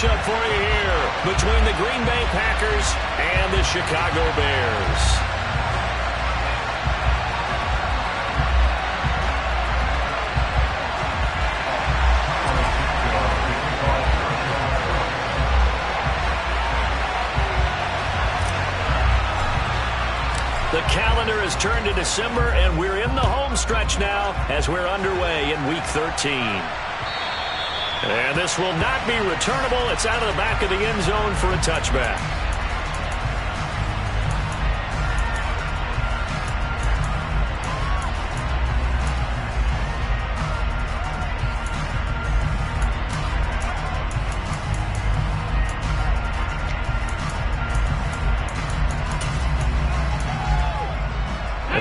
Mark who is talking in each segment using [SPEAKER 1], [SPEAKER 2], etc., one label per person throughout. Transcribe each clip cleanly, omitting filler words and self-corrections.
[SPEAKER 1] matchup for you here between the Green Bay Packers and the Chicago Bears. The calendar has turned to December, and we're in the home stretch now as we're underway in Week 13. And this will not be returnable. It's out of the back of the end zone for a touchback.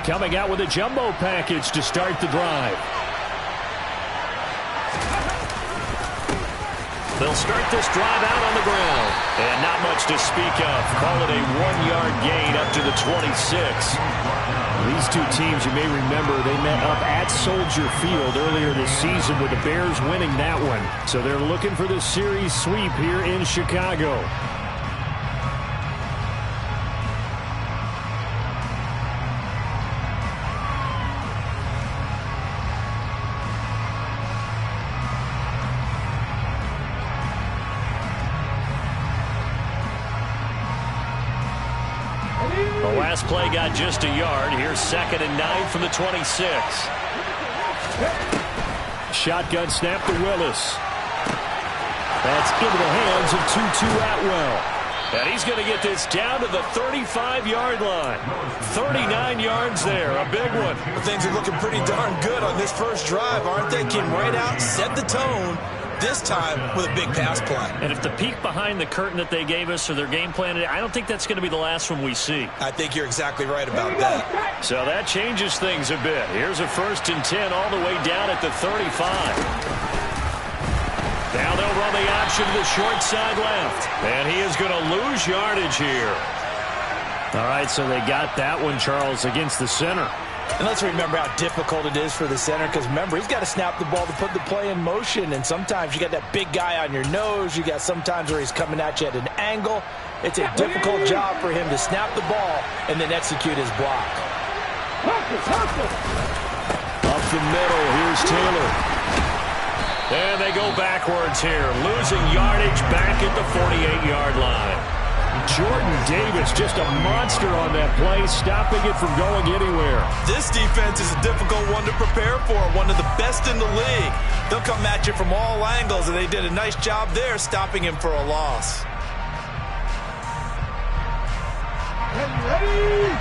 [SPEAKER 1] Coming out with a jumbo package to start the drive. They'll start this drive out on the ground. And not much to speak of. Call it a 1-yard gain up to the 26. These two teams, you may remember, they met up at Soldier Field earlier this season with the Bears winning that one. So they're looking for the series sweep here in Chicago. The last play got just a yard. Here's 2nd and 9 from the 26. Shotgun snap to Willis. That's into the hands of Tutu Atwell. And he's going to get this down to the 35-yard line. 39 yards there, a big one.
[SPEAKER 2] Well, things are looking pretty darn good on this first drive, aren't they? Came right out, set the tone, this time with a big pass play.
[SPEAKER 1] And if the peek behind the curtain that they gave us or their game plan, I don't think that's going to be the last one we see.
[SPEAKER 2] I think you're exactly right about that.
[SPEAKER 1] So that changes things a bit. Here's a 1st and 10 all the way down at the 35. Now they'll run the option to the short side left. And he is going to lose yardage here. All right, so they got that one, Charles, against the center.
[SPEAKER 2] And let's remember how difficult it is for the center, because remember, he's got to snap the ball to put the play in motion, and sometimes you got that big guy on your nose. You got sometimes where he's coming at you at an angle. It's a difficult job for him to snap the ball and then execute his block.
[SPEAKER 1] Up the middle, here's Taylor. And they go backwards here, losing yardage back at the 48-yard line. Jordan Davis, just a monster on that play, stopping it from going anywhere.
[SPEAKER 2] This defense is a difficult one to prepare for, one of the best in the league. They'll come at you from all angles, and they did a nice job there stopping him for a loss.
[SPEAKER 3] Ready?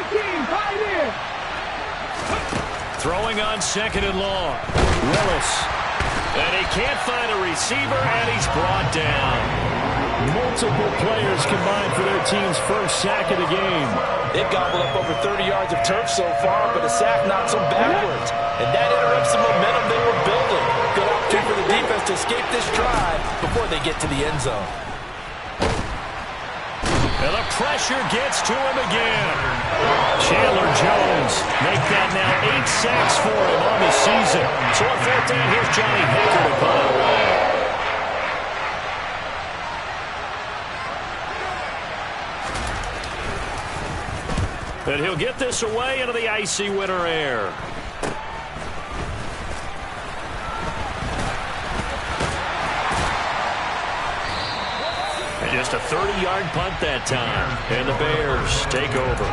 [SPEAKER 3] 18, right in.
[SPEAKER 1] Throwing on 2nd and long. Willis. And he can't find a receiver, and he's brought down. Multiple players combined for their team's first sack of the game.
[SPEAKER 2] They've gobbled up over 30 yards of turf so far, but a sack knocks them backwards. And that interrupts the momentum they were building. Good opportunity for the defense to escape this drive before they get to the end zone.
[SPEAKER 1] And the pressure gets to him again. Chandler Jones make that now 8 sacks for him on the season. So on 4th down, here's Johnny Baker to punt it away. And he'll get this away into the icy winter air. And just a 30-yard punt that time. And the Bears take over.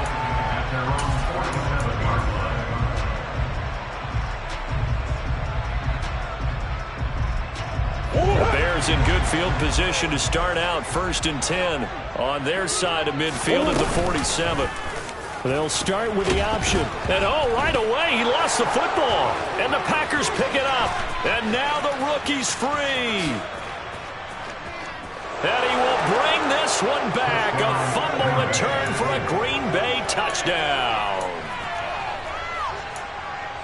[SPEAKER 1] The Bears in good field position to start out 1st and 10 on their side of midfield at the 47. They'll start with the option. And right away, he lost the football. And the Packers pick it up. And now the rookie's free. And he will bring this one back. A fumble return for a Green Bay touchdown.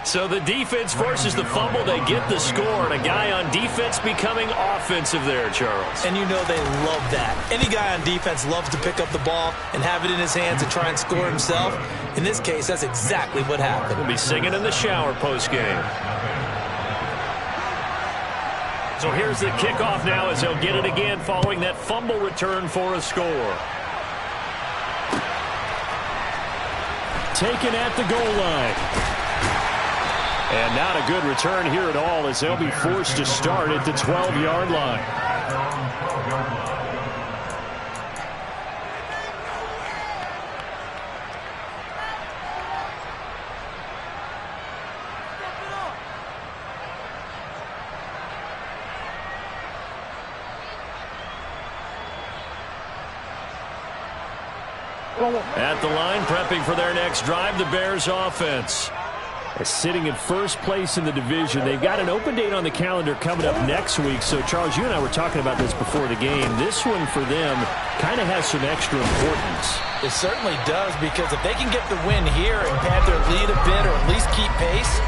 [SPEAKER 1] So the defense forces the fumble. They get the score. And a guy on defense becoming offensive there, Charles.
[SPEAKER 2] And you know they love that. Any guy on defense loves to pick up the ball and have it in his hands and try and score himself. In this case, that's exactly what happened.
[SPEAKER 1] He'll be singing in the shower post-game. So here's the kickoff now as they'll get it again following that fumble return for a score. Taken at the goal line. And not a good return here at all as they'll be forced to start at the 12-yard line. At the line, prepping for their next drive, the Bears offense. Sitting in first place in the division. They've got an open date on the calendar coming up next week. So, Charles, you and I were talking about this before the game. This one for them kind of has some extra importance.
[SPEAKER 2] It certainly does, because if they can get the win here and pad their lead a bit or at least keep pace,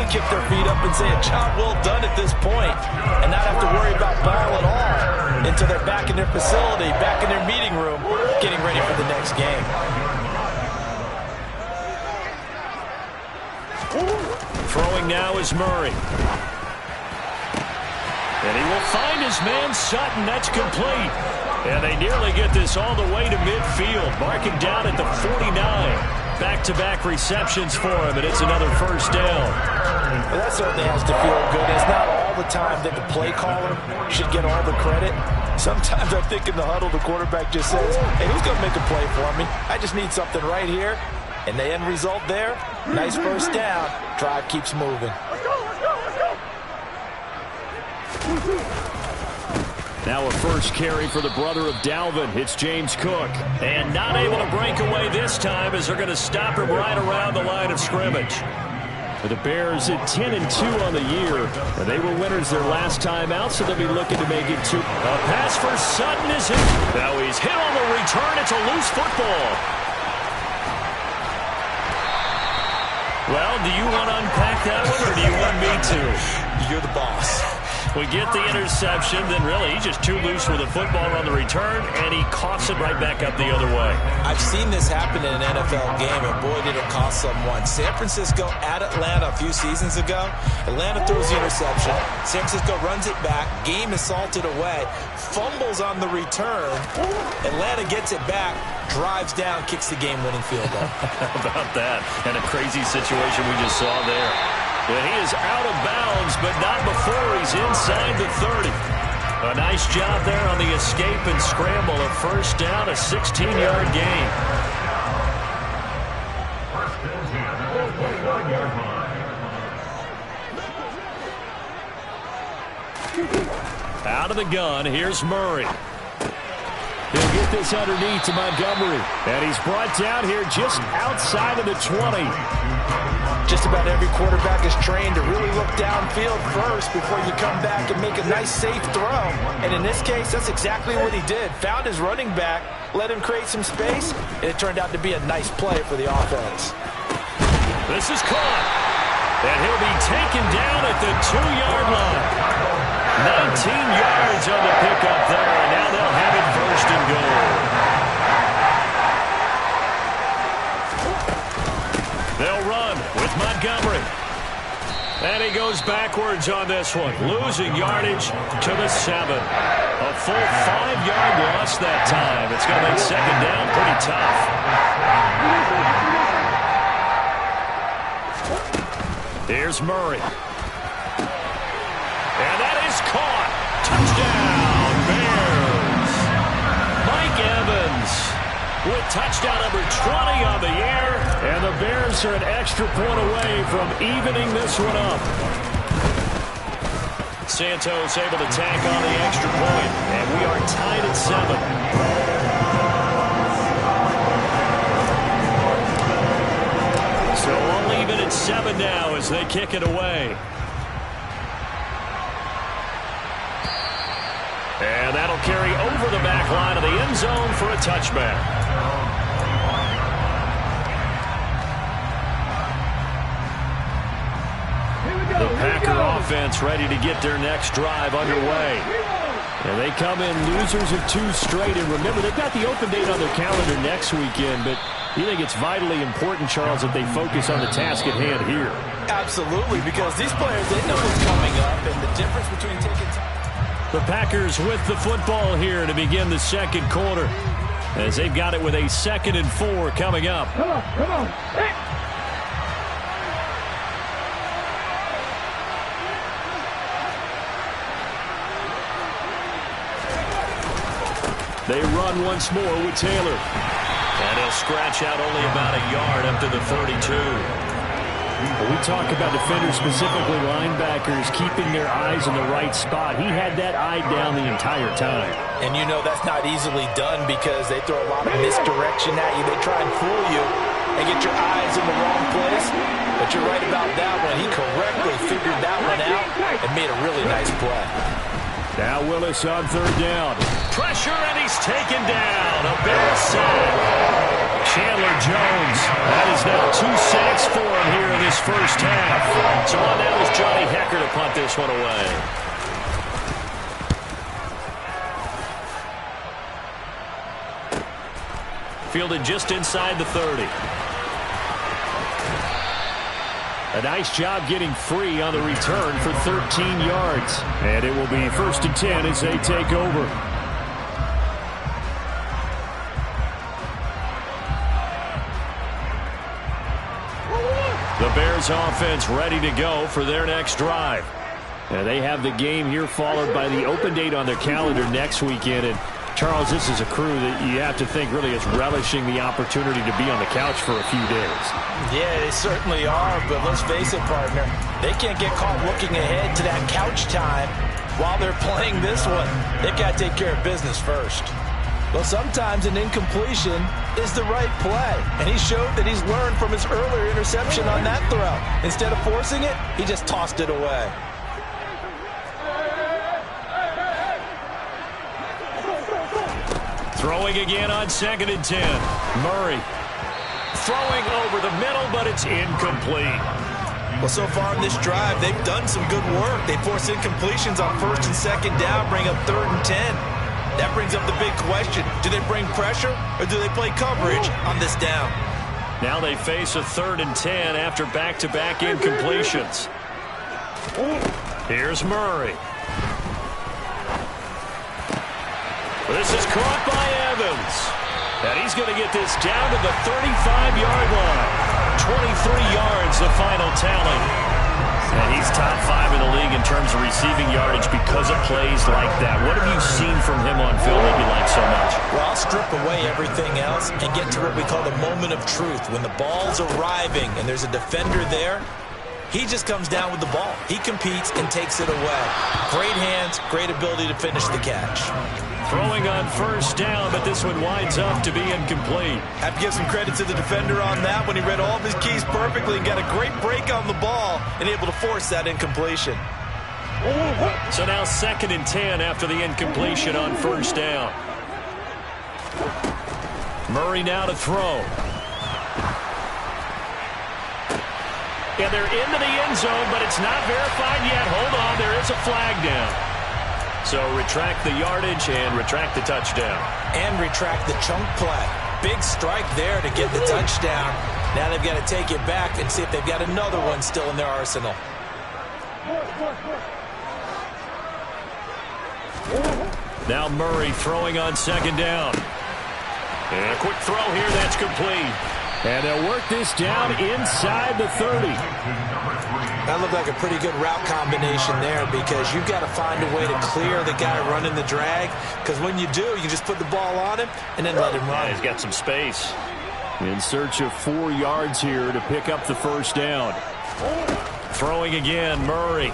[SPEAKER 2] kick their feet up and say a job well done at this point and not have to worry about ball at all until they're back in their facility, back in their meeting room, getting ready for the next game.
[SPEAKER 1] Throwing now is Murray. And he will find his man Sutton. That's complete. And they nearly get this all the way to midfield, marking down at the 49. Back-to-back receptions for him, and it's another first down.
[SPEAKER 2] Well, that certainly has to feel good. It's not all the time that the play caller should get all the credit. Sometimes I think in the huddle, the quarterback just says, hey, who's going to make a play for me? I just need something right here. And the end result there, nice first down. Drive keeps moving.
[SPEAKER 1] Now a first carry for the brother of Dalvin. It's James Cook. And not able to break away this time as they're going to stop him right around the line of scrimmage. For the Bears at 10-2 on the year. They were winners their last time out, so they'll be looking to make it two. A pass for Sutton is hit. Now he's hit on the return. It's a loose football. Well, do you want to unpack that one, or do you want me to?
[SPEAKER 2] You're the boss.
[SPEAKER 1] We get the interception, then really he's just too loose with the football on the return, and he coughs it right back up the other way.
[SPEAKER 2] I've seen this happen in an NFL game, and boy, did it cost someone. San Francisco at Atlanta a few seasons ago. Atlanta throws the interception. San Francisco runs it back. Game is salted away. Fumbles on the return. Atlanta gets it back, drives down, kicks the game-winning field goal.
[SPEAKER 1] How about that? And a crazy situation we just saw there. And he is out of bounds, but not before he's inside the 30. A nice job there on the escape and scramble. A first down, a 16-yard gain. Out of the gun, here's Murray. He'll get this underneath to Montgomery. And he's brought down here just outside of the 20.
[SPEAKER 2] Just about every quarterback is trained to really look downfield first before you come back and make a nice, safe throw. And in this case, that's exactly what he did. Found his running back, let him create some space, and it turned out to be a nice play for the offense.
[SPEAKER 1] This is caught. And he'll be taken down at the 2-yard line. 19 yards on the pickup there, and now they'll have it first and goal. They'll run with Montgomery. And he goes backwards on this one, losing yardage to the 7. A full 5-yard loss that time. It's going to make second down pretty tough. Here's Murray. And that is caught. Touchdown, Bears. Mike Evans with touchdown number 20 on the year. And the Bears are an extra point away from evening this one up. Santos able to tack on the extra point, and we are tied at 7. So we'll leave it at 7 now as they kick it away. And that'll carry over the back line of the end zone for a touchback. The Packer offense ready to get their next drive underway. And they come in losers of 2 straight. And remember, they've got the open date on their calendar next weekend. But you think it's vitally important, Charles, that they focus on the task at hand here?
[SPEAKER 2] Absolutely, because these players, they know what's coming up. And the difference between taking time.
[SPEAKER 1] The Packers with the football here to begin the second quarter, as they've got it with a 2nd and 4 coming up.
[SPEAKER 3] Come on. Hey.
[SPEAKER 1] They run once more with Taylor. And he'll scratch out only about a yard up to the 32. When we talk about defenders, specifically linebackers, keeping their eyes in the right spot. He had that eye down the entire time.
[SPEAKER 2] And you know that's not easily done because they throw a lot of misdirection at you. They try and fool you and get your eyes in the wrong place. But you're right about that one. He correctly figured that one out and made a really nice play.
[SPEAKER 1] Now Willis on 3rd down. Pressure, and he's taken down. A Bears sack. Chandler Jones. That is now 2 sacks for him here in this first half. So on now is Johnny Hekker to punt this one away. Fielded just inside the 30. A nice job getting free on the return for 13 yards. And it will be 1st and 10 as they take over. The Bears offense ready to go for their next drive. And they have the game here followed by the open date on their calendar next weekend. And Charles, this is a crew that you have to think really is relishing the opportunity to be on the couch for a few days.
[SPEAKER 2] Yeah, they certainly are, but let's face it, partner. They can't get caught looking ahead to that couch time while they're playing this one. They've got to take care of business first. Well, sometimes an incompletion is the right play, and he showed that he's learned from his earlier interception on that throw. Instead of forcing it, he just tossed it away.
[SPEAKER 1] Throwing again on 2nd and 10. Murray throwing over the middle, but it's incomplete.
[SPEAKER 2] Well, so far in this drive, they've done some good work. They force incompletions on 1st and 2nd down, bring up 3rd and 10. That brings up the big question. Do they bring pressure or do they play coverage on this down?
[SPEAKER 1] Now they face a 3rd and 10 after back-to-back incompletions. Here's Murray. This is caught by Evans. And he's going to get this down to the 35-yard line. 23 yards, the final tally. And he's top 5 in the league in terms of receiving yardage because of plays like that. What have you seen from him on film that you like so much?
[SPEAKER 2] Well, I'll strip away everything else and get to what we call the moment of truth. When the ball's arriving and there's a defender there, he just comes down with the ball. He competes and takes it away. Great hands, great ability to finish the catch.
[SPEAKER 1] Throwing on 1st down, but this one winds up to be incomplete.
[SPEAKER 2] Have to give some credit to the defender on that when he read all of his keys perfectly and got a great break on the ball and able to force that incompletion.
[SPEAKER 1] So now 2nd and 10 after the incompletion on 1st down. Murray now to throw. And they're into the end zone, but it's not verified yet. Hold on, there is a flag down. So retract the yardage and retract the touchdown.
[SPEAKER 2] And retract the chunk play. Big strike there to get the touchdown. Now they've got to take it back and see if they've got another one still in their arsenal.
[SPEAKER 1] Now Murray throwing on 2nd down. And a quick throw here, that's complete. And they'll work this down inside the 30.
[SPEAKER 2] That looked like a pretty good route combination there because you've got to find a way to clear the guy running the drag, because when you do, you just put the ball on him and then let him run.
[SPEAKER 1] Yeah, he's got some space. In search of 4 yards here to pick up the 1st down. Throwing again, Murray.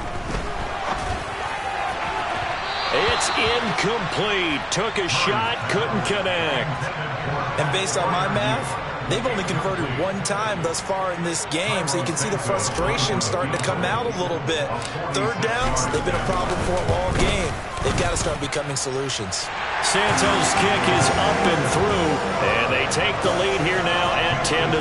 [SPEAKER 1] It's incomplete. Took a shot, couldn't connect.
[SPEAKER 2] And based on my math, they've only converted 1 time thus far in this game, so you can see the frustration starting to come out a little bit. 3rd downs, they've been a problem for them all game. they've got to start becoming solutions.
[SPEAKER 1] Santos' kick is up and through, and they take the lead here now at 10-7.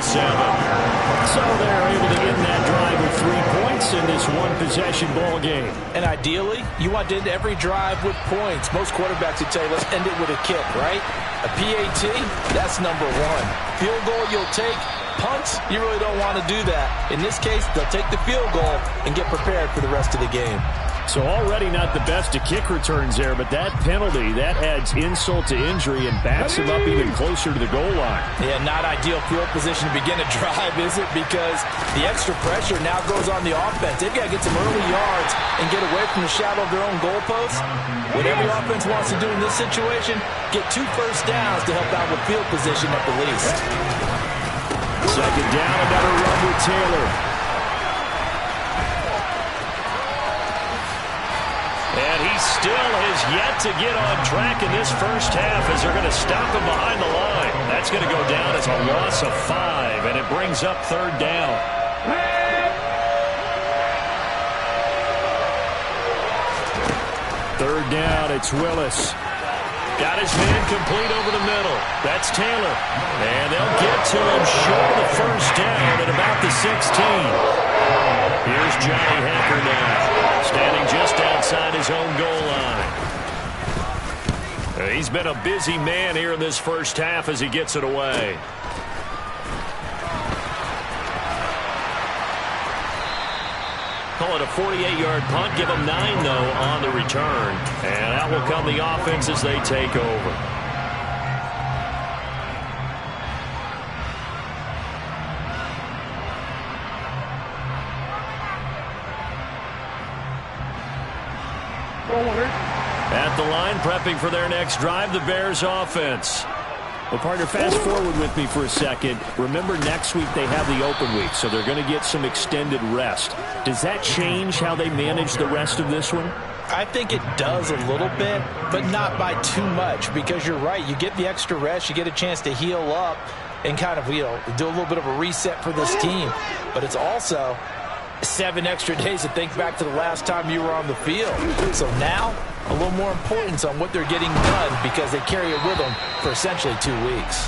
[SPEAKER 1] So they're able to end that drive with 3 points in this one-possession ball game.
[SPEAKER 2] And ideally, you want to end every drive with points. Most quarterbacks would tell you, let's end it with a kick, right? A PAT, that's number one. Field goal you'll take. Punts, you really don't want to do that. In this case, they'll take the field goal and get prepared for the rest of the game.
[SPEAKER 1] So already not the best of kick returns there, but that penalty, that adds insult to injury and backs him up even closer to the goal line.
[SPEAKER 2] Yeah, not ideal field position to begin a drive, is it? Because the extra pressure now goes on the offense. They've got to get some early yards and get away from the shadow of their own goalposts. What every offense wants to do in this situation, get 2 first downs to help out with field position at the least.
[SPEAKER 1] Second down, another run with Taylor. And he still has yet to get on track in this first half as they're going to stop him behind the line. That's going to go down as a loss of 5, and it brings up third down. Third down, it's Willis. Got his man complete over the middle. That's Taylor. And they'll get to him short of the first down at about the 16. Here's Johnny Hekker now, standing just outside his own goal line. He's been a busy man here in this first half as he gets it away. Call it a 48-yard punt. Give them 9, though, on the return. And out will come the offense as they take over. At the line, prepping for their next drive, the Bears offense. Well, partner, fast forward with me for a second. Remember, next week they have the open week, so they're going to get some extended rest. Does that change how they manage the rest of this one?
[SPEAKER 2] I think it does a little bit, but not by too much, because you're right. You get the extra rest, you get a chance to heal up and kind of, do a little bit of a reset for this team. But it's also 7 extra days to think back to the last time you were on the field. So now, a little more importance on what they're getting done because they carry it with them for essentially 2 weeks.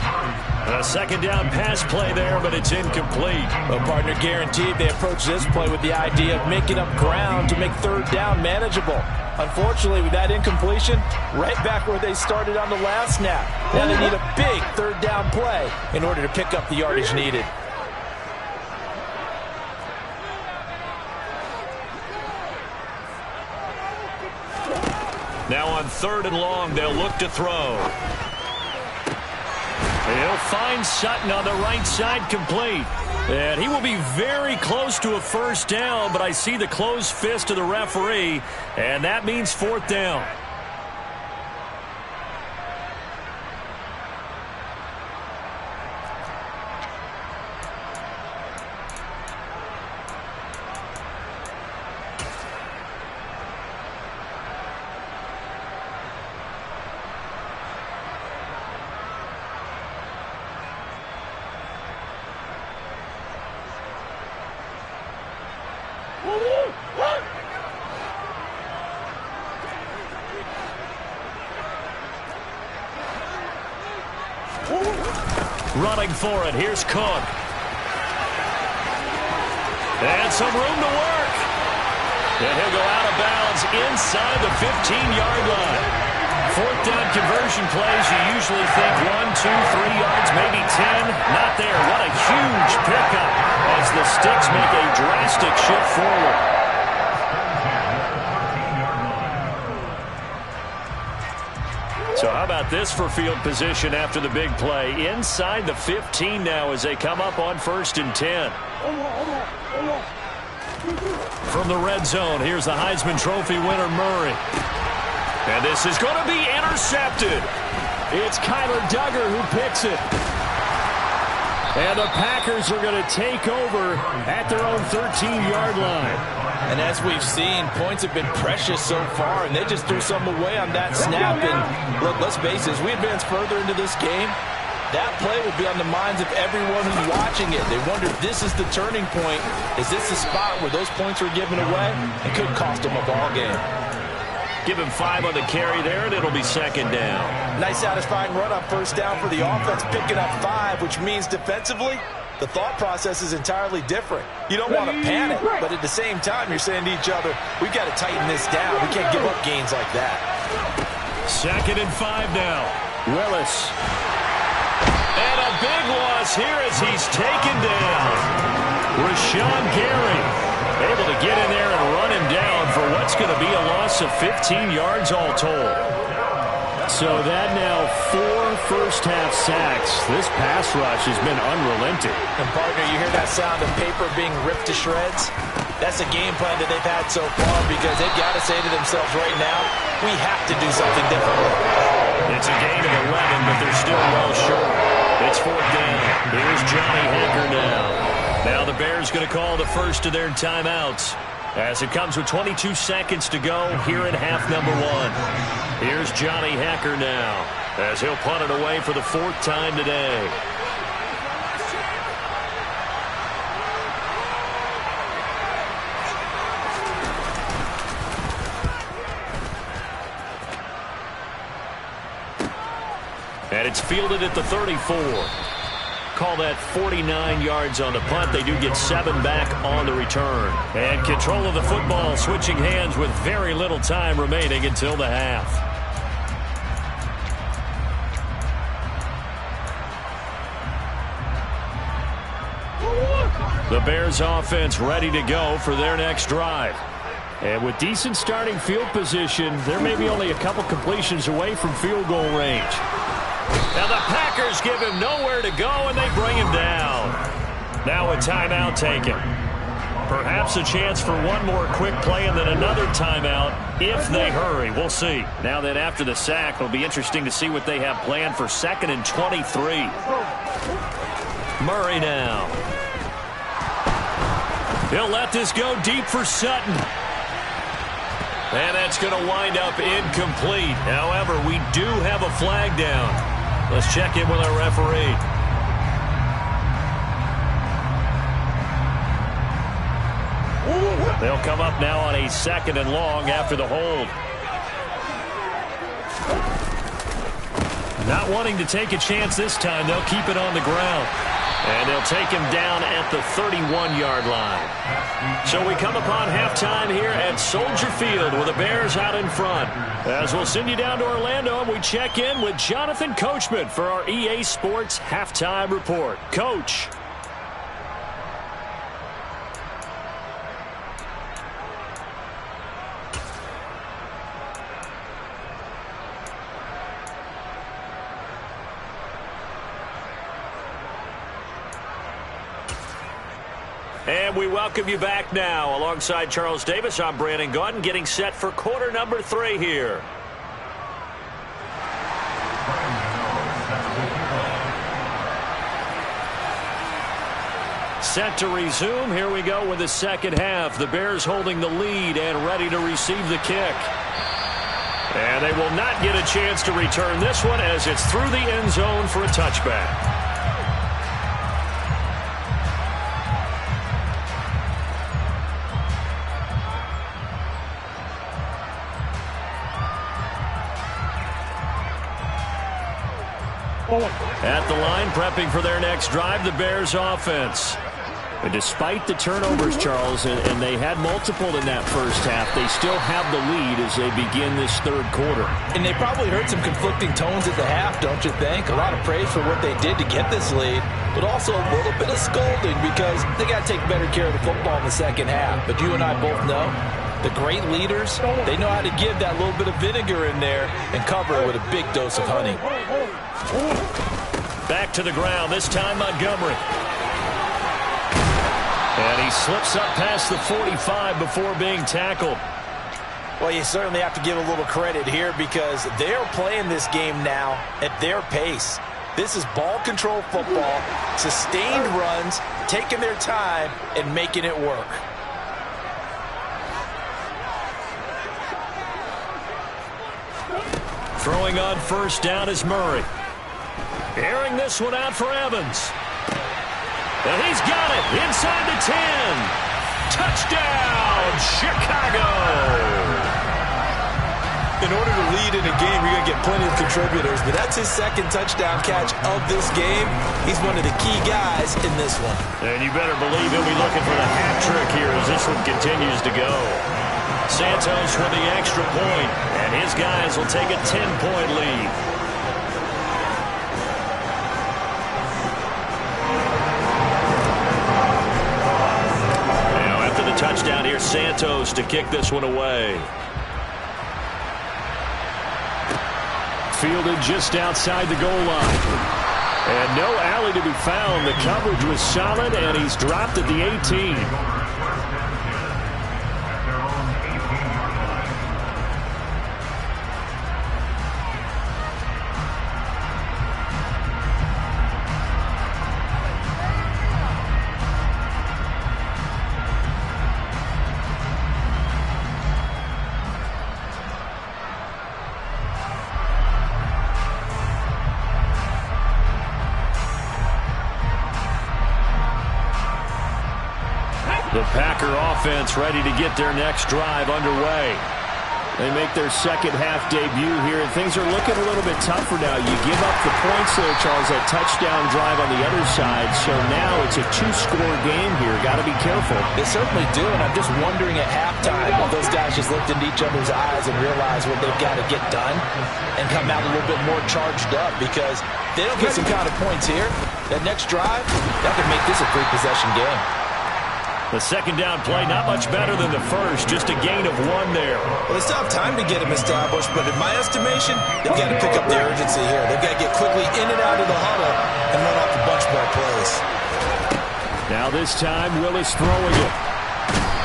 [SPEAKER 1] A second down pass play there, but it's incomplete.
[SPEAKER 2] Well, partner, guaranteed they approach this play with the idea of making up ground to make third down manageable. Unfortunately, with that incompletion, right back where they started on the last snap. Now they need a big third down play in order to pick up the yardage needed.
[SPEAKER 1] Now on 3rd and long, they'll look to throw. He'll find Sutton on the right side, complete. And he will be very close to a first down, but I see the closed fist of the referee, and that means 4th down. Running for it, here's Cook. And some room to work. And he'll go out of bounds inside the 15-yard line. 4th down conversion plays, you usually think 1, 2, 3 yards, maybe 10. Not there. What a huge pickup as the Sticks make a drastic shift forward. So how about this for field position after the big play? Inside the 15 now as they come up on 1st and 10. From the red zone, here's the Heisman Trophy winner, Murray. And this is going to be intercepted. It's Kyler Duggar who picks it. And the Packers are going to take over at their own 13-yard line.
[SPEAKER 2] And as we've seen, points have been precious so far, and they just threw some away on that snap. And look, let's face it, as we advance further into this game, that play will be on the minds of everyone who's watching it. They wonder if this is the turning point. Is this the spot where those points were given away? It could cost them a ball game.
[SPEAKER 1] Give him 5 on the carry there, and it'll be second down.
[SPEAKER 2] Nice satisfying run on first down for the offense, picking up 5, which means defensively, the thought process is entirely different. You don't want to panic, but at the same time, you're saying to each other, we've got to tighten this down. We can't give up gains like that.
[SPEAKER 1] Second and 5 now. Willis. And a big loss here as he's taken down. Rashawn Gary able to get in there and run him down for what's going to be a loss of 15 yards all told. So that now 4 first-half sacks. This pass rush has been unrelenting.
[SPEAKER 2] And, partner, you hear that sound of paper being ripped to shreds? That's a game plan that they've had so far because they've got to say to themselves right now, we have to do something differently.
[SPEAKER 1] It's a gain of 11, but they're still well short. It's 4th down. Here's Johnny Hekker now. Now the Bears going to call the first of their timeouts as it comes with 22 seconds to go here in half number 1. Here's Johnny Hekker now as he'll punt it away for the 4th time today. And it's fielded at the 34. Call that 49 yards on the punt. They do get 7 back on the return. And control of the football switching hands with very little time remaining until the half. The Bears offense ready to go for their next drive. And with decent starting field position, they're maybe only a couple completions away from field goal range. Now the Packers give him nowhere to go, and they bring him down. Now a timeout taken. Perhaps a chance for one more quick play and then another timeout if they hurry. We'll see. Now then after the sack, it'll be interesting to see what they have planned for 2nd and 23. Murray now. He'll let this go deep for Sutton. And that's going to wind up incomplete. However, we do have a flag down. Let's check in with our referee. They'll come up now on a 2nd and long after the hold. Not wanting to take a chance this time, they'll keep it on the ground. And they'll take him down at the 31-yard line. So we come upon halftime here at Soldier Field with the Bears out in front. As we'll send you down to Orlando, and we check in with Jonathan Coachman for our EA Sports Halftime Report. Coach. And we welcome you back now. Alongside Charles Davis, I'm Brandon Gaudin, getting set for quarter number 3 here. Set to resume. Here we go with the second half. The Bears holding the lead and ready to receive the kick. And they will not get a chance to return this one as it's through the end zone for a touchback. At the line, prepping for their next drive, the Bears offense. And despite the turnovers, Charles, and they had multiple in that first half, they still have the lead as they begin this 3rd quarter.
[SPEAKER 2] And they probably heard some conflicting tones at the half, don't you think? A lot of praise for what they did to get this lead, but also a little bit of scolding because they got to take better care of the football in the second half. But you and I both know the great leaders, they know how to give that little bit of vinegar in there and cover it with a big dose of honey.
[SPEAKER 1] Back to the ground, this time Montgomery. And he slips up past the 45 before being tackled.
[SPEAKER 2] Well, you certainly have to give a little credit here because they're playing this game now at their pace. This is ball control football, sustained runs, taking their time and making it work.
[SPEAKER 1] Throwing on first down is Murray. Airing this one out for Evans. And he's got it inside the 10. Touchdown, Chicago.
[SPEAKER 2] In order to lead in a game, you're going to get plenty of contributors, but that's his second touchdown catch of this game. He's one of the key guys in this one.
[SPEAKER 1] And you better believe he'll be looking for the hat trick here as this one continues to go. Santos with the extra point, and his guys will take a 10-point lead. Now after the touchdown, here's Santos to kick this one away. Fielded just outside the goal line. And no alley to be found. The coverage was solid, and he's dropped at the 18. The Packer offense ready to get their next drive underway. They make their second half debut here, and things are looking a little bit tougher now. You give up the points there, Charles, that touchdown drive on the other side. So now it's a two-score game here. Got to be careful.
[SPEAKER 2] They certainly do, and I'm just wondering at halftime if those guys just looked into each other's eyes and realized what they've got to get done and come out a little bit more charged up, because they don't get some kind of points here. That next drive, that could make this a three-possession game.
[SPEAKER 1] The second down play, not much better than the first, just a gain of one there.
[SPEAKER 2] Well, they still have time to get him established, but in my estimation, they've got to pick up the urgency here. They've got to get quickly in and out of the huddle and run off a bunch more plays.
[SPEAKER 1] Now this time, Willis throwing it.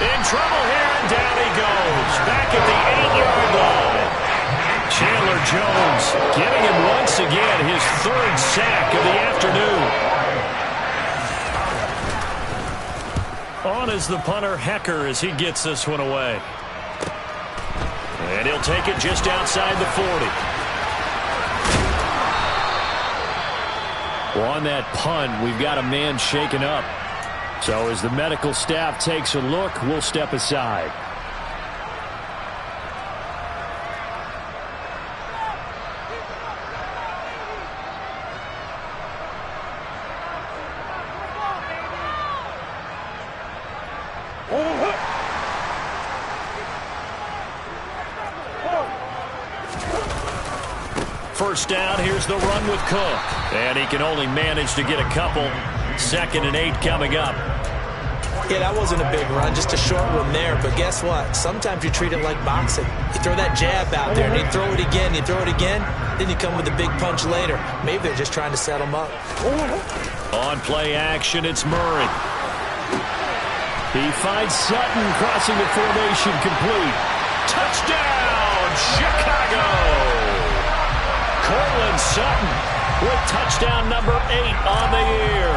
[SPEAKER 1] In trouble here, and down he goes. Back at the 8-yard line. Chandler Jones getting him once again, his third sack of the afternoon. On is the punter, Hecker, as he gets this one away. And he'll take it just outside the 40. Well, on that punt, we've got a man shaken up. So as the medical staff takes a look, we'll step aside. First down, here's the run with Cook. And he can only manage to get a couple. 2nd and 8 coming up.
[SPEAKER 2] Yeah, that wasn't a big run, just a short one there. But guess what? Sometimes you treat it like boxing. You throw that jab out there, and you throw it again, you throw it again, then you come with a big punch later. Maybe they're just trying to set them up.
[SPEAKER 1] On play action, it's Murray. He finds Sutton crossing the formation complete. Touchdown, Chicago! Cortland Sutton with touchdown number 8 on the year.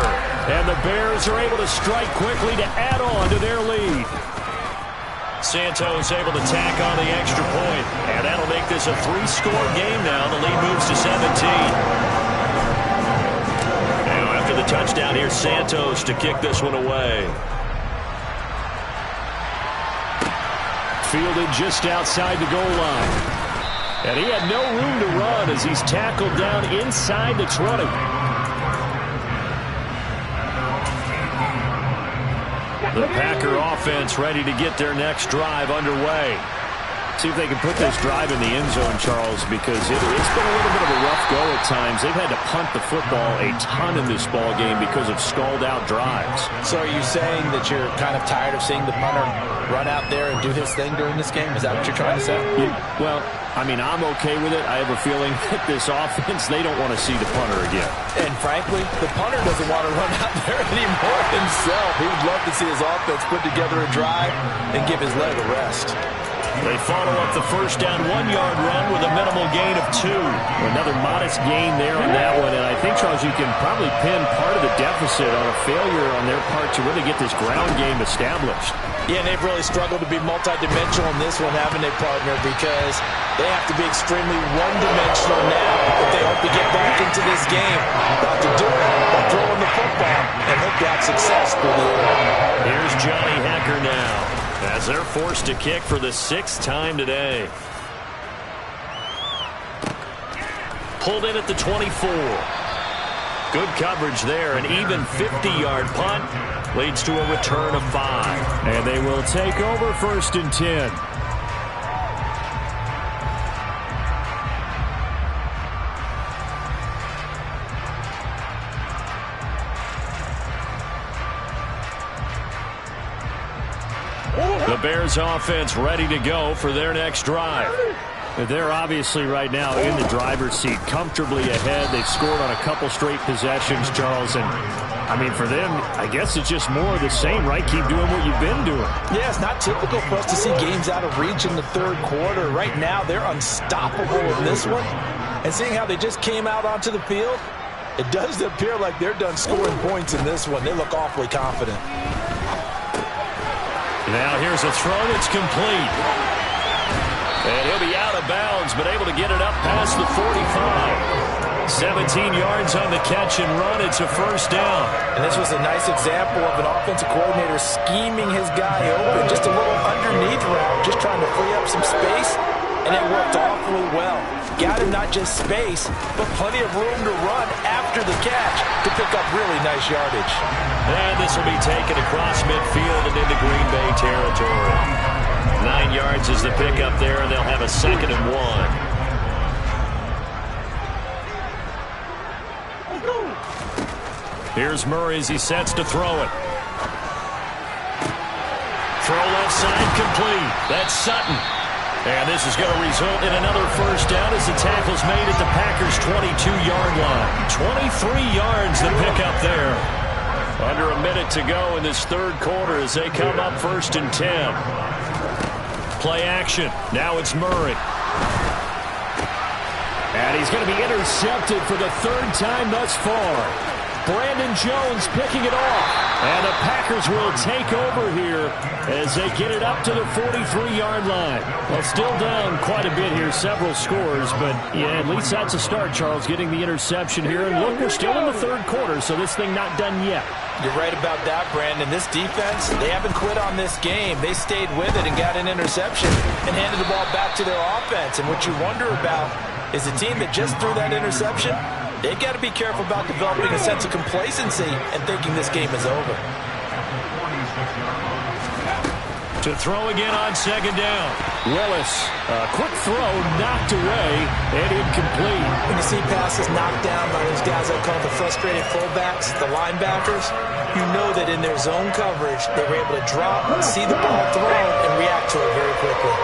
[SPEAKER 1] And the Bears are able to strike quickly to add on to their lead. Santos able to tack on the extra point, and that'll make this a 3-score game now. The lead moves to 17. Now after the touchdown, here's Santos to kick this one away. Fielded just outside the goal line. And he had no room to run as he's tackled down inside the 20. The Packer offense ready to get their next drive underway. See if they can put this drive in the end zone, Charles, because it's been a little bit of a rough go at times. They've had to punt the football a ton in this ball game because of stalled-out drives.
[SPEAKER 2] So are you saying that you're kind of tired of seeing the punter run out there and do his thing during this game? Is that what you're trying to say?
[SPEAKER 1] Yeah, well, I mean, I'm okay with it. I have a feeling that this offense, they don't want to see the punter again.
[SPEAKER 2] And frankly, the punter doesn't want to run out there anymore himself. He would love to see his offense put together a drive and give his leg a rest.
[SPEAKER 1] They follow up the first down 1-yard run with a minimal gain of 2. Another modest gain there on that one. And I think, Charles, you can probably pin part of the deficit on a failure on their part to really get this ground game established.
[SPEAKER 2] Yeah, and they've really struggled to be multidimensional in this one, haven't they, partner? Because they have to be extremely one-dimensional now if they hope to get back into this game. About to do it by throwing the football and hope to have success through the air.
[SPEAKER 1] Here's Johnny Hecker now, as they're forced to kick for the 6th time today. pulled in at the 24. Good coverage there. An even 50-yard punt leads to a return of 5.
[SPEAKER 3] And they will take over 1st and 10.
[SPEAKER 1] The Bears offense ready to go for their next drive.
[SPEAKER 3] They're obviously right now in the driver's seat, comfortably ahead. They've scored on a couple straight possessions, Charles. And, I mean, for them, I guess it's just more of the same, right? Keep doing what you've been doing.
[SPEAKER 2] Yeah, it's not typical for us to see games out of reach in the 3rd quarter. Right now, they're unstoppable in this one. And seeing how they just came out onto the field, it does appear like they're done scoring points in this one. They look awfully confident.
[SPEAKER 1] Now here's a throw that's complete. And he'll be out of bounds, but able to get it up past the 45. 17 yards on the catch and run. It's a 1st down.
[SPEAKER 2] And this was a nice example of an offensive coordinator scheming his guy open. Just a little underneath route, just trying to free up some space. And it worked awfully well. Got him not just space, but plenty of room to run after the catch to pick up really nice yardage.
[SPEAKER 1] And this will be taken across midfield and into Green Bay territory. 9 yards is the pickup there, and they'll have a 2nd and 1. Here's Murray as he sets to throw it. Throw left side complete. That's Sutton. And this is going to result in another 1st down as the tackle's made at the Packers' 22-yard line. 23 yards the pickup there. Under a minute to go in this 3rd quarter as they come up 1st and 10. Play action. Now it's Murray.
[SPEAKER 3] And he's going to be intercepted for the 3rd time thus far. Brandon Jones picking it off. And the Packers will take over here as they get it up to the 43-yard line. Well, still down quite a bit here, several scores, but yeah, at least that's a start, Charles, getting the interception here. And look, we're still in the 3rd quarter, so this thing not done yet.
[SPEAKER 2] You're right about that, Brandon. This defense, they haven't quit on this game. They stayed with it and got an interception and handed the ball back to their offense. And what you wonder about is the team that just threw that interception, they've got to be careful about developing a sense of complacency and thinking this game is over.
[SPEAKER 1] To throw again on 2nd down.
[SPEAKER 3] Willis, a quick throw, knocked away, and incomplete.
[SPEAKER 2] When you see passes knocked down by those guys I call the frustrated fullbacks, the linebackers, you know that in their zone coverage, they were able to drop, see the ball thrown, and react to it very quickly.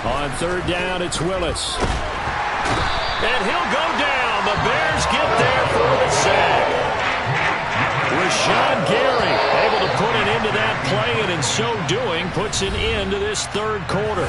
[SPEAKER 3] On 3rd down, it's Willis.
[SPEAKER 1] And he'll go down. The Bears get there for the sack. Rashawn Gary able to put an end to that play, and in so doing, puts an end to this 3rd quarter.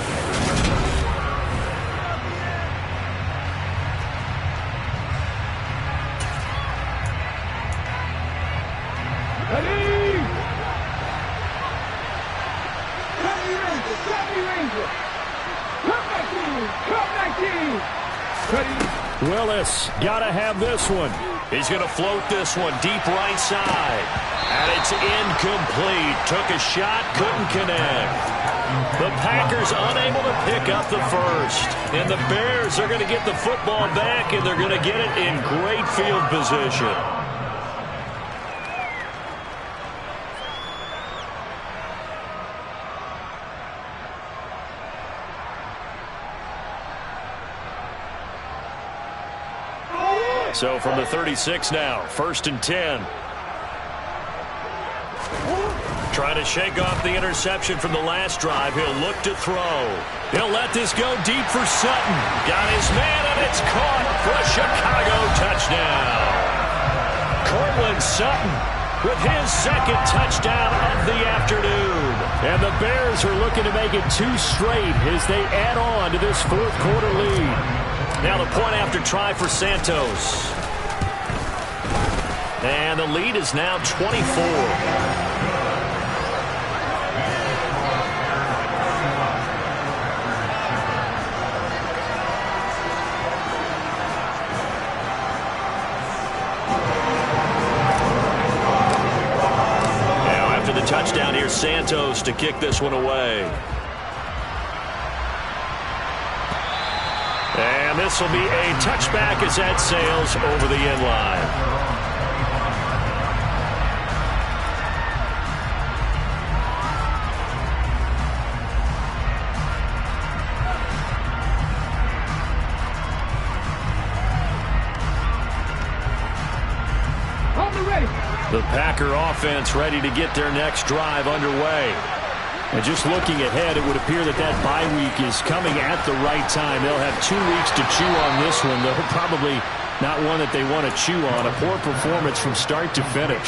[SPEAKER 3] Willis, gotta have this one.
[SPEAKER 1] He's going to float this one deep right side. And it's incomplete. Took a shot, couldn't connect. The Packers unable to pick up the 1st. And the Bears are going to get the football back, and they're going to get it in great field position. So from the 36 now, 1st and 10. Trying to shake off the interception from the last drive. He'll look to throw. He'll let this go deep for Sutton. Got his man, and it's caught for a Chicago touchdown. Courtland Sutton with his 2nd touchdown of the afternoon.
[SPEAKER 3] And the Bears are looking to make it 2 straight as they add on to this 4th quarter lead.
[SPEAKER 1] Now the point after try for Santos. And the lead is now 24. Touchdown here, Santos to kick this one away. this will be a touchback as that sails over the end line. The Packer offense ready to get their next drive underway. And just looking ahead, it would appear that bye week is coming at the right time. They'll have 2 weeks to chew on this one, though probably not one that they want to chew on. A poor performance from start to finish.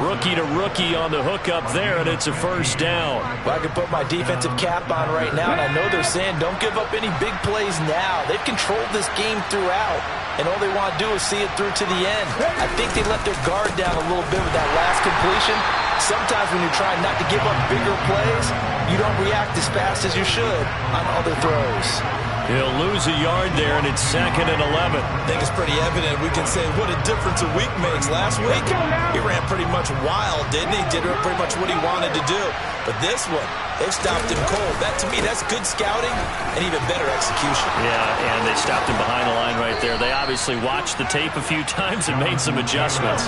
[SPEAKER 1] Rookie to rookie on the hookup there, and it's a first down.
[SPEAKER 2] Well, I can put my defensive cap on right now, and I know they're saying don't give up any big plays now. They've controlled this game throughout, and all they want to do is see it through to the end. I think they let their guard down a little bit with that last completion. Sometimes when you're trying not to give up bigger plays, you don't react as fast as you should on other throws.
[SPEAKER 1] He'll lose a yard there, and it's 2nd and 11.
[SPEAKER 2] I think it's pretty evident. We can say what a difference a week makes. Last week, he ran pretty much wild, didn't he? Did pretty much what he wanted to do. But this one, they've stopped him cold. That, to me, that's good scouting and even better execution.
[SPEAKER 1] Yeah, and they stopped him behind the line right there. They obviously watched the tape a few times and made some adjustments.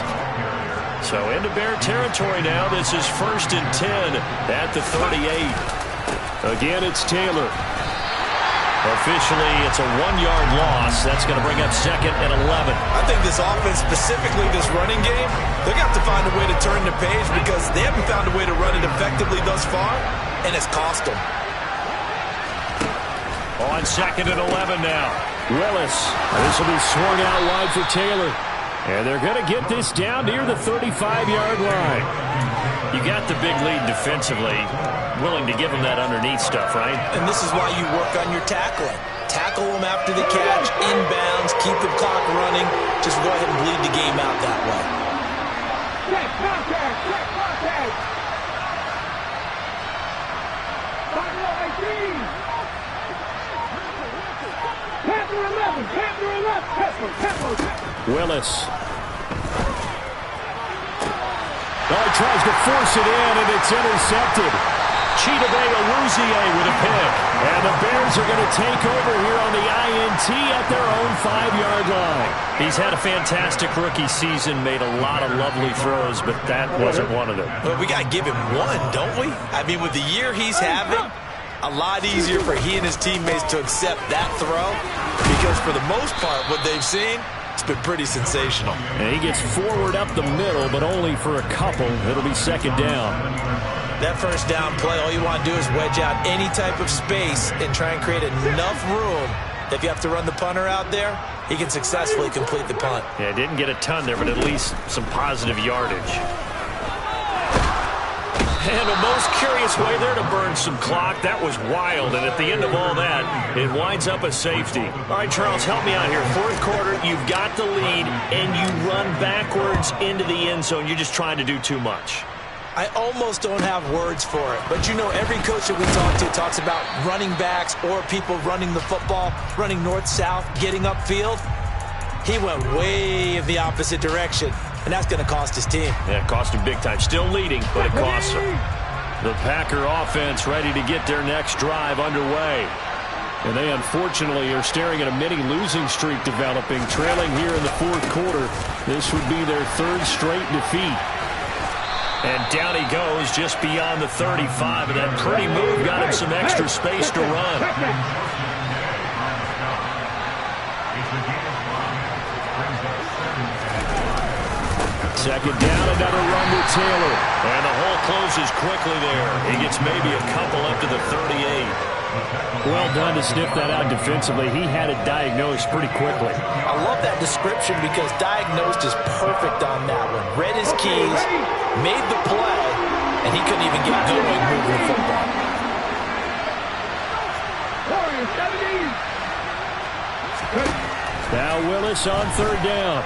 [SPEAKER 1] So into Bear territory now. This is 1st and 10 at the 38. Again, it's Taylor. Officially, it's a 1-yard loss. That's going to bring up 2nd and 11.
[SPEAKER 2] I think this offense, specifically this running game, they're going to have to find a way to turn the page because they haven't found a way to run it effectively thus far, and it's cost them.
[SPEAKER 1] On 2nd and 11 now. Willis. This will be swung out wide for Taylor. And they're going to get this down near the 35-yard line. You got the big lead defensively. Willing to give them that underneath stuff, right?
[SPEAKER 2] And this is why you work on your tackling. Tackle them after the catch, inbounds, keep the clock running. Just go ahead and bleed the game out that way.
[SPEAKER 4] Check contact, check contact. Panther 11, Panther 11. Willis.
[SPEAKER 3] Oh, he tries to force it in, and it's intercepted. Chidobe Awuzie with a pick. And the Bears are going to take over here on the INT at their own 5-yard line.
[SPEAKER 1] He's had a fantastic rookie season, made a lot of lovely throws, but that wasn't one of them.
[SPEAKER 2] Well, we got to give him one, don't we? I mean, with the year he's having, a lot easier for he and his teammates to accept that throw because for the most part, what they've seen, it's been pretty sensational.
[SPEAKER 3] And he gets forward up the middle, but only for a couple. It'll be 2nd down.
[SPEAKER 2] That first down play, all you want to do is wedge out any type of space and try and create enough room that if you have to run the punter out there, he can successfully complete the punt.
[SPEAKER 1] Yeah, didn't get a ton there, but at least some positive yardage. And a most curious way there to burn some clock. That was wild, and at the end of all that, it winds up a safety. All right, Charles, help me out here. 4th quarter, you've got the lead, and you run backwards into the end zone. You're just trying to do too much.
[SPEAKER 2] I almost don't have words for it. But, you know, every coach that we talk to talks about running backs or people running the football, running north-south, getting upfield. He went way in the opposite direction, and that's going to cost his team.
[SPEAKER 1] Yeah, it cost him big time. Still leading, but it costs him. The Packer offense ready to get their next drive underway. And they unfortunately are staring at a mini losing streak developing, trailing here in the 4th quarter. This would be their 3rd straight defeat. And down he goes just beyond the 35, and that pretty move got him some extra space to run.
[SPEAKER 3] 2nd down, another run with Taylor.
[SPEAKER 1] And the hole closes quickly there. He gets maybe a couple up to the 38.
[SPEAKER 3] Well done to sniff that out defensively. He had it diagnosed pretty quickly.
[SPEAKER 2] I love that description because diagnosed is perfect on that one. Read his keys, made the play, and he couldn't even get going moving the football.
[SPEAKER 3] Now Willis on 3rd down.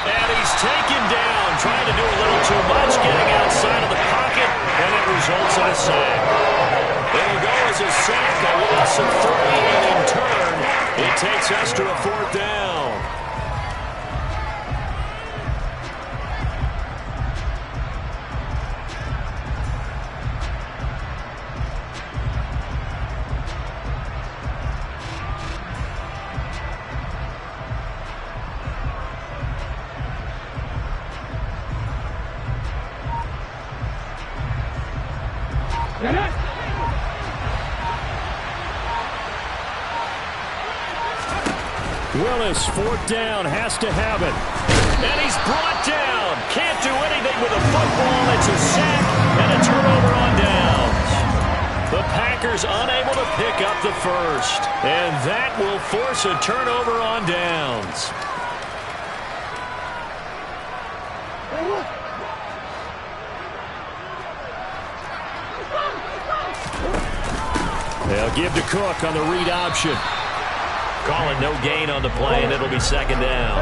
[SPEAKER 1] And he's taken down, trying to do a little too much, getting outside of the pocket, and it results in a sack. There you go, as a sack, a loss of 3, and in turn, it takes us to a 4th down.
[SPEAKER 3] Willis, fourth down, has to have it.
[SPEAKER 1] And he's brought down. Can't do anything with a football. It's a sack and a turnover on downs. The Packers unable to pick up the first. And that will force a turnover on downs.
[SPEAKER 3] They'll give to Cook on the read option.
[SPEAKER 1] Calling no gain on the play, and it'll be second down.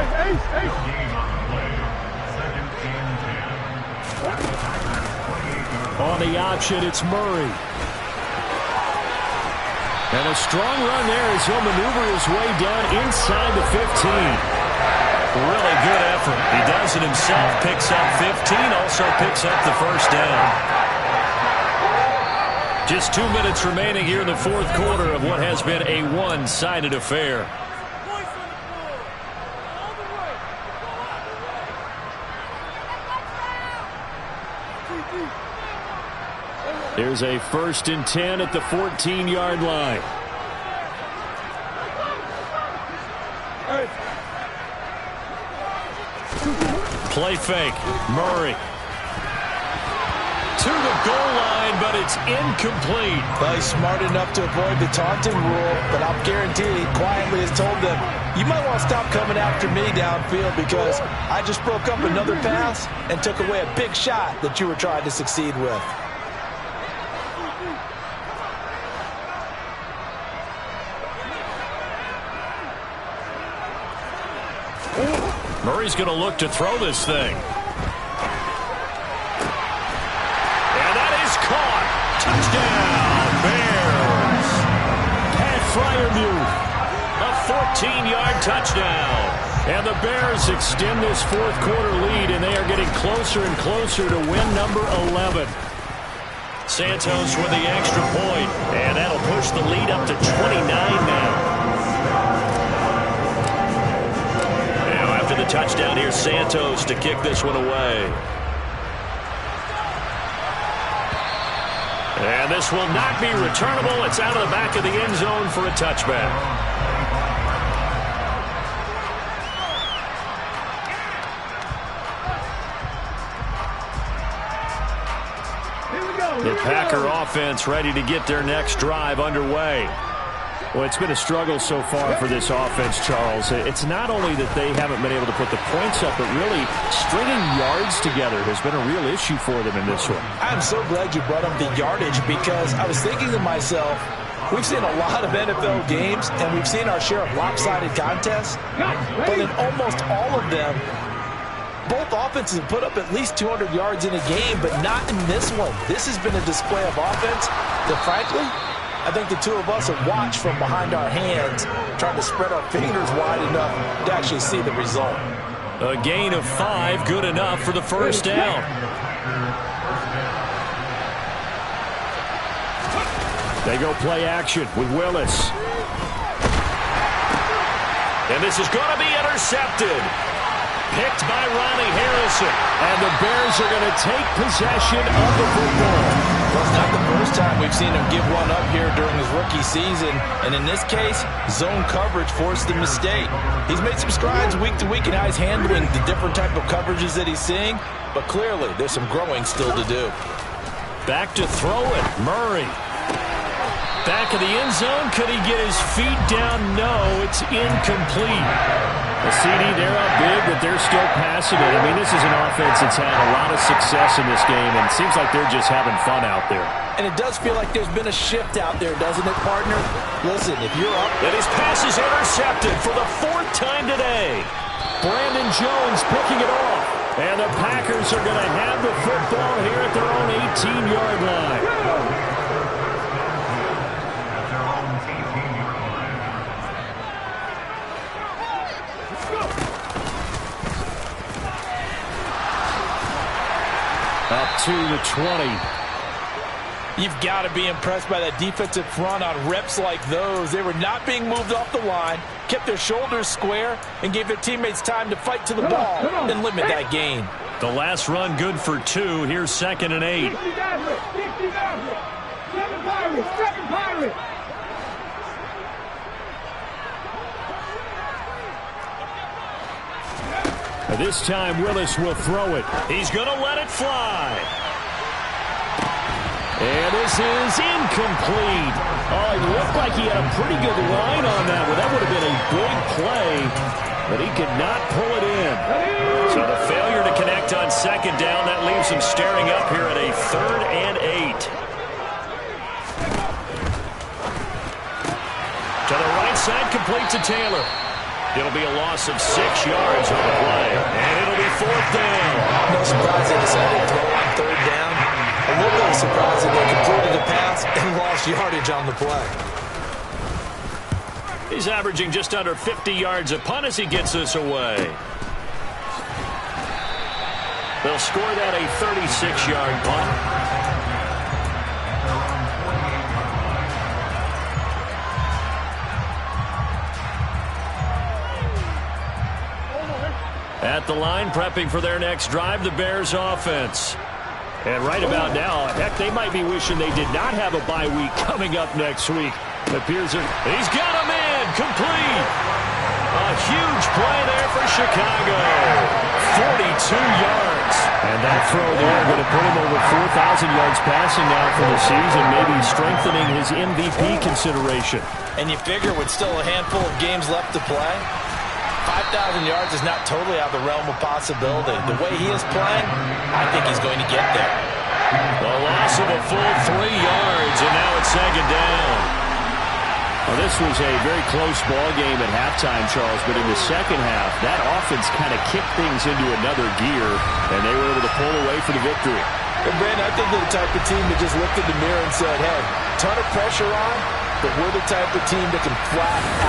[SPEAKER 3] On the option, it's Murray. And a strong run there as he'll maneuver his way down inside the 15.
[SPEAKER 1] Really good effort. He does it himself, picks up 15, also picks up the first down. Just 2 minutes remaining here in the fourth quarter of what has been a one-sided affair.
[SPEAKER 3] There's a 1st and 10 at the 14-yard line.
[SPEAKER 1] Play fake. Murray. To the goal line, but it's incomplete.
[SPEAKER 2] Well, he's smart enough to avoid the taunting rule, but I'll guarantee he quietly has told them, you might want to stop coming after me downfield because I just broke up another pass and took away a big shot that you were trying to succeed with.
[SPEAKER 1] Murray's going to look to throw this thing. Touchdown, Bears.
[SPEAKER 3] Pat Freiermuth.
[SPEAKER 1] A 14-yard touchdown.
[SPEAKER 3] And the Bears extend this fourth quarter lead, and they are getting closer and closer to win number 11.
[SPEAKER 1] Santos with the extra point, and that'll push the lead up to 29 now. Now after the touchdown, here's Santos to kick this one away. And this will not be returnable. It's out of the back of the end zone for a touchback. The Packer offense ready to get their next drive underway.
[SPEAKER 3] Well, it's been a struggle so far for this offense, Charles. It's not only that they haven't been able to put the points up, but really stringing yards together has been a real issue for them in this one.
[SPEAKER 2] I'm so glad you brought up the yardage because I was thinking to myself, we've seen a lot of NFL games and we've seen our share of lopsided contests, but in almost all of them, both offenses have put up at least 200 yards in a game, but not in this one. This has been a display of offense that, frankly, I think the two of us have watched from behind our hands, trying to spread our fingers wide enough to actually see the result.
[SPEAKER 1] A gain of 5, good enough for the first down.
[SPEAKER 3] They go play action with Willis.
[SPEAKER 1] And this is going to be intercepted. Picked by Ronnie Harrison.
[SPEAKER 3] And the Bears are going to take possession of the football.
[SPEAKER 2] Well, it's not the first time we've seen him give one up here during his rookie season. And in this case, zone coverage forced the mistake. He's made some strides week to week in how he's handling the different type of coverages that he's seeing. But clearly, there's some growing still to do.
[SPEAKER 1] Back to throw it. Murray. Back of the end zone. Could he get his feet down? No, it's incomplete.
[SPEAKER 3] The CD, they're up big, but they're still passing it. I mean, this is an offense that's had a lot of success in this game, and it seems like they're just having fun out there.
[SPEAKER 2] And it does feel like there's been a shift out there, doesn't it, partner? Listen, if you're up...
[SPEAKER 1] And his pass is intercepted for the 4th time today.
[SPEAKER 3] Brandon Jones picking it off. And the Packers are going to have the football here at their own 18-yard line. Up to the 20.
[SPEAKER 2] You've got to be impressed by that defensive front on reps like those. They were not being moved off the line, kept their shoulders square, and gave their teammates time to fight to the ball and limit that gain.
[SPEAKER 1] The last run good for 2. Here's 2nd and 8.
[SPEAKER 4] Second pirate. Second pirate.
[SPEAKER 3] This time Willis will throw it.
[SPEAKER 1] He's going to let it fly.
[SPEAKER 3] And this is incomplete. Oh, it looked like he had a pretty good line on that one. That would have been a big play, but he could not pull it in.
[SPEAKER 1] So the failure to connect on second down, that leaves him staring up here at a 3rd and 8. To the right side, complete to Taylor. It'll be a loss of 6 yards on the play, and it'll be 4th down.
[SPEAKER 2] No surprise they decided to throw on 3rd down. A little bit of surprise that they completed the pass and lost yardage on the play.
[SPEAKER 1] He's averaging just under 50 yards a punt as he gets this away. They'll score that a 36-yard punt. At the line, prepping for their next drive, the Bears offense.
[SPEAKER 3] And right about now, heck, they might be wishing they did not have a bye week coming up next week. It appears
[SPEAKER 1] he's got a man, complete. A huge play there for Chicago. 42 yards.
[SPEAKER 3] And that throw there going to put him over 4,000 yards passing now for the season, maybe strengthening his MVP consideration.
[SPEAKER 2] And you figure with still a handful of games left to play, 5,000 yards is not totally out of the realm of possibility. The way he is playing, I think he's going to get there.
[SPEAKER 1] The loss of a full 3 yards, and now it's 2nd down.
[SPEAKER 3] Well, this was a very close ball game at halftime, Charles, but in the second half, that offense kind of kicked things into another gear, and they were able to pull away for the victory.
[SPEAKER 2] And Brandon, I think they're the type of team that just looked in the mirror and said, hey, ton of pressure on, but we're the type of team that can flat